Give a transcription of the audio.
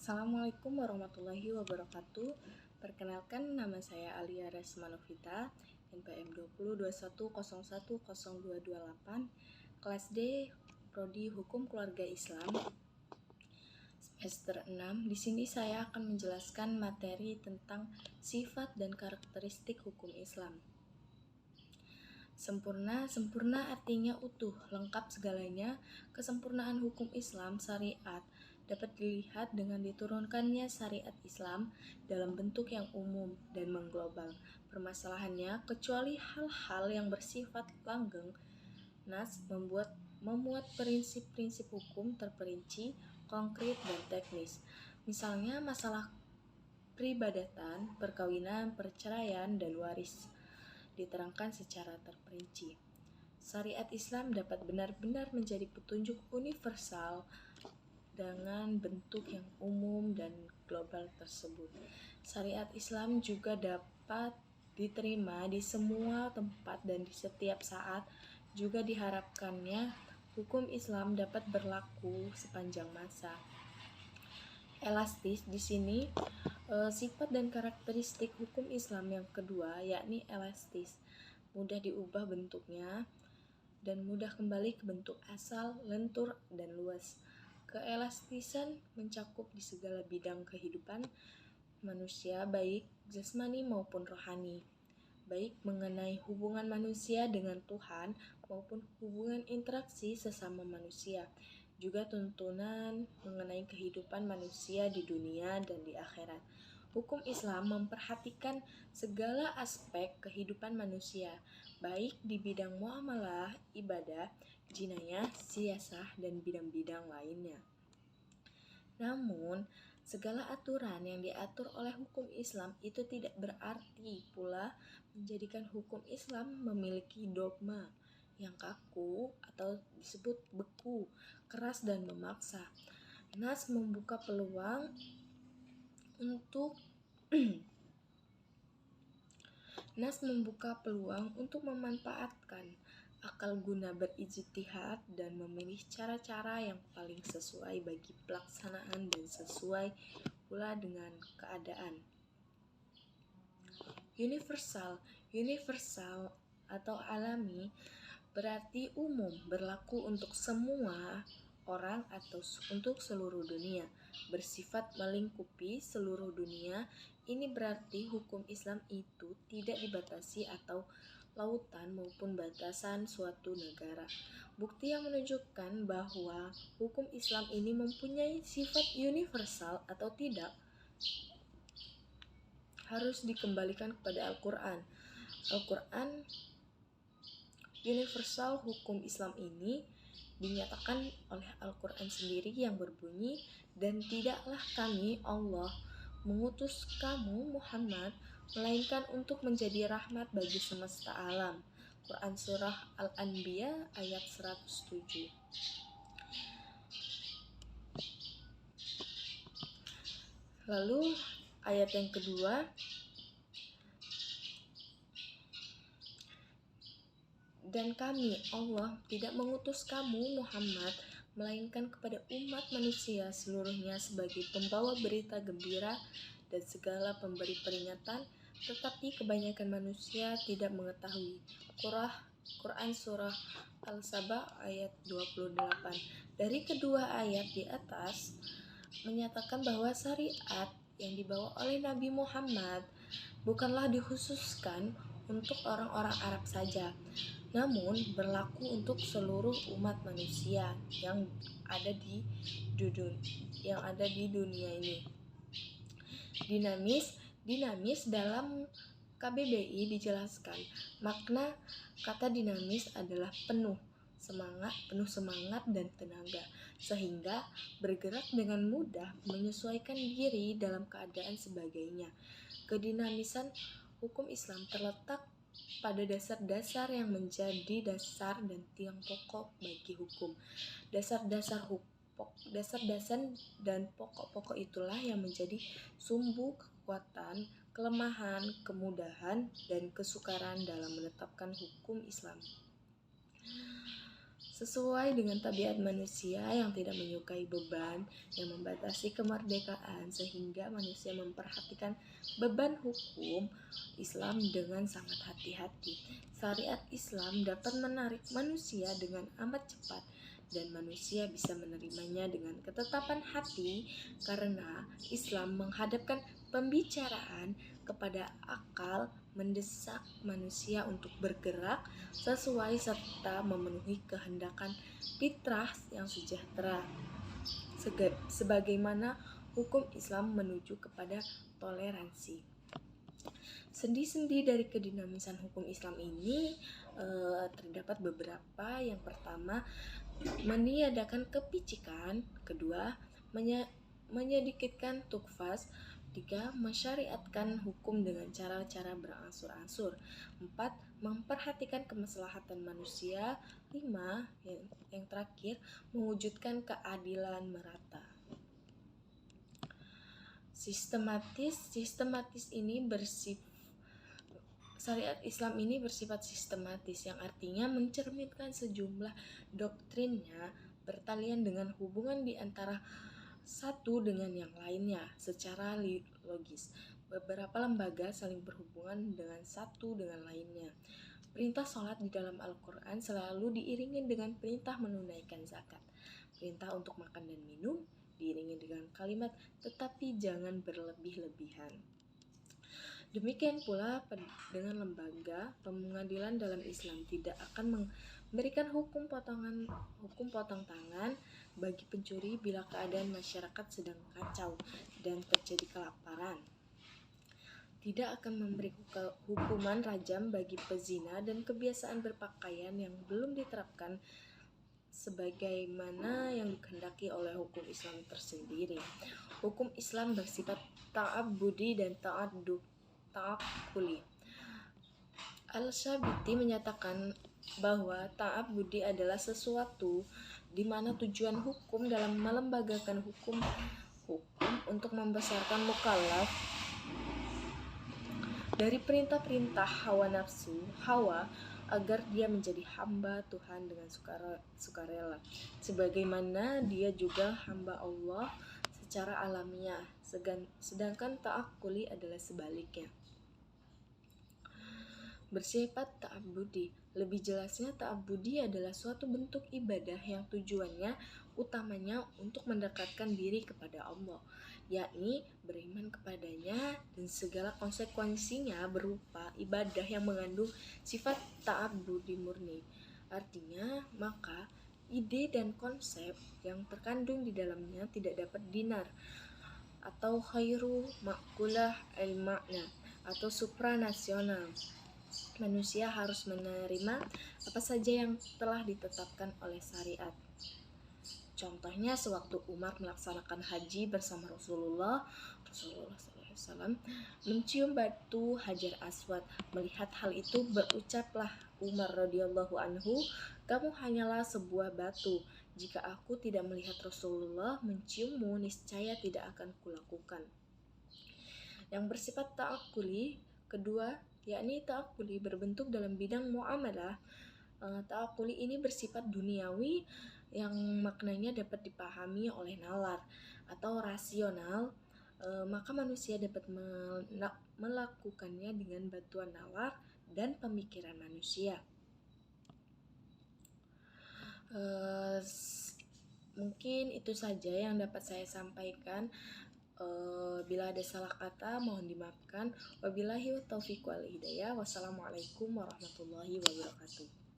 Assalamualaikum warahmatullahi wabarakatuh. Perkenalkan, nama saya Alia Resmanovita, NPM 2021010228, kelas D, Prodi Hukum Keluarga Islam, semester 6. Di sini saya akan menjelaskan materi tentang sifat dan karakteristik hukum Islam. Sempurna artinya utuh, lengkap segalanya. Kesempurnaan hukum Islam syariat dapat dilihat dengan diturunkannya syariat Islam dalam bentuk yang umum dan mengglobal. Permasalahannya, kecuali hal-hal yang bersifat langgeng, Nas memuat prinsip-prinsip hukum terperinci, konkret, dan teknis. Misalnya masalah peribadatan, perkawinan, perceraian, dan waris diterangkan secara terperinci. Syariat Islam dapat benar-benar menjadi petunjuk universal dengan bentuk yang umum dan global tersebut. Syariat Islam juga dapat diterima di semua tempat dan di setiap saat. Juga diharapkannya hukum Islam dapat berlaku sepanjang masa. Elastis di sini sifat dan karakteristik hukum Islam yang kedua, yakni elastis, mudah diubah bentuknya dan mudah kembali ke bentuk asal, lentur, dan luas. Keelastisan mencakup di segala bidang kehidupan manusia, baik jasmani maupun rohani, baik mengenai hubungan manusia dengan Tuhan maupun hubungan interaksi sesama manusia, juga tuntunan mengenai kehidupan manusia di dunia dan di akhirat. Hukum Islam memperhatikan segala aspek kehidupan manusia, baik di bidang muamalah, ibadah, jinayah, siasah, dan bidang-bidang lainnya. Namun, segala aturan yang diatur oleh hukum Islam itu tidak berarti pula menjadikan hukum Islam memiliki dogma yang kaku atau disebut beku, keras, dan memaksa. Nas membuka peluang untuk memanfaatkan akal guna berijtihad dan memilih cara-cara yang paling sesuai bagi pelaksanaan dan sesuai pula dengan keadaan. Universal atau alami berarti umum, berlaku untuk semua orang atau untuk seluruh dunia, bersifat melingkupi seluruh dunia. Ini berarti hukum Islam itu tidak dibatasi atau lautan maupun batasan suatu negara. Bukti yang menunjukkan bahwa hukum Islam ini mempunyai sifat universal atau tidak harus dikembalikan kepada Al-Quran. Al-Quran universal hukum Islam ini dinyatakan oleh Al-Quran sendiri yang berbunyi, dan tidaklah kami Allah mengutus kamu Muhammad melainkan untuk menjadi rahmat bagi semesta alam. Quran Surah Al-Anbiya ayat 107. Lalu ayat yang kedua, dan kami Allah tidak mengutus kamu Muhammad melainkan kepada umat manusia seluruhnya sebagai pembawa berita gembira dan segala pemberi peringatan, tetapi kebanyakan manusia tidak mengetahui. Quran Surah Al-Saba ayat 28. Dari kedua ayat di atas menyatakan bahwa syariat yang dibawa oleh Nabi Muhammad bukanlah dikhususkan untuk orang-orang Arab saja, namun berlaku untuk seluruh umat manusia yang ada di dunia ini. Dinamis dalam KBBI dijelaskan, makna kata dinamis adalah penuh semangat dan tenaga, sehingga bergerak dengan mudah, menyesuaikan diri dalam keadaan sebagainya. Kedinamisan hukum Islam terletak pada dasar-dasar yang menjadi dasar dan tiang pokok bagi hukum. Dasar-dasar dan pokok-pokok itulah yang menjadi sumbu kekuatan, kelemahan, kemudahan, dan kesukaran dalam menetapkan hukum Islam. sesuai dengan tabiat manusia yang tidak menyukai beban yang membatasi kemerdekaan, sehingga manusia memperhatikan beban hukum Islam dengan sangat hati-hati. Syariat Islam dapat menarik manusia dengan amat cepat, dan manusia bisa menerimanya dengan ketetapan hati, karena Islam menghadapkan pembicaraan kepada akal, mendesak manusia untuk bergerak sesuai serta memenuhi kehendakan fitrah yang sejahtera, sebagaimana hukum Islam menuju kepada toleransi. Sendi-sendi dari kedinamisan hukum Islam ini terdapat beberapa. Yang pertama, meniadakan kepicikan. Kedua, menyedikitkan tukfas. 3. Mensyariatkan hukum dengan cara-cara berangsur-angsur. 4. Memperhatikan kemaslahatan manusia. 5. Yang terakhir, mewujudkan keadilan merata. Sistematis ini Syariat Islam ini bersifat sistematis, yang artinya mencerminkan sejumlah doktrinnya bertalian dengan hubungan di antara satu dengan yang lainnya secara logis. Beberapa lembaga saling berhubungan dengan satu dengan lainnya. Perintah sholat di dalam Al-Quran selalu diiringi dengan perintah menunaikan zakat. Perintah untuk makan dan minum diiringi dengan kalimat tetapi jangan berlebih-lebihan. Demikian pula dengan lembaga pengadilan dalam Islam tidak akan memberikan hukum potong tangan bagi pencuri bila keadaan masyarakat sedang kacau dan terjadi kelaparan. Tidak akan memberi hukuman rajam bagi pezina dan kebiasaan berpakaian yang belum diterapkan sebagaimana yang dikehendaki oleh hukum Islam tersendiri. Hukum Islam bersifat ta'abbudi dan ta'aqquli. Al-Syabiti menyatakan bahwa ta'abbudi adalah sesuatu di mana tujuan hukum dalam melembagakan hukum untuk membesarkan mukallaf dari perintah-perintah hawa nafsu agar dia menjadi hamba Tuhan dengan sukarela, sebagaimana dia juga hamba Allah secara alamiah, sedangkan ta'aqquli adalah sebaliknya, bersifat ta'abbudi. Lebih jelasnya, ta'abbudi adalah suatu bentuk ibadah yang tujuannya utamanya untuk mendekatkan diri kepada Allah, yakni beriman kepadanya dan segala konsekuensinya berupa ibadah yang mengandung sifat ta'abbudi murni. Artinya, maka ide dan konsep yang terkandung di dalamnya tidak dapat dinar atau khairu ma'kulah al-makna atau supranasional. Manusia harus menerima apa saja yang telah ditetapkan oleh syariat. Contohnya, sewaktu Umar melaksanakan haji bersama Rasulullah SAW mencium batu Hajar Aswad. Melihat hal itu, berucaplah Umar radhiyallahu anhu, "Kamu hanyalah sebuah batu. Jika aku tidak melihat Rasulullah menciummu, niscaya tidak akan kulakukan." Yang bersifat ta'aqquli kedua, yakni ta'aqquli berbentuk dalam bidang muamalah. Ta'aqquli ini bersifat duniawi yang maknanya dapat dipahami oleh nalar atau rasional, maka manusia dapat melakukannya dengan bantuan nalar dan pemikiran manusia. Mungkin itu saja yang dapat saya sampaikan. Bila ada salah kata mohon dimaafkan. Wabillahi taufiq wal hidayah. Wassalamualaikum warahmatullahi wabarakatuh.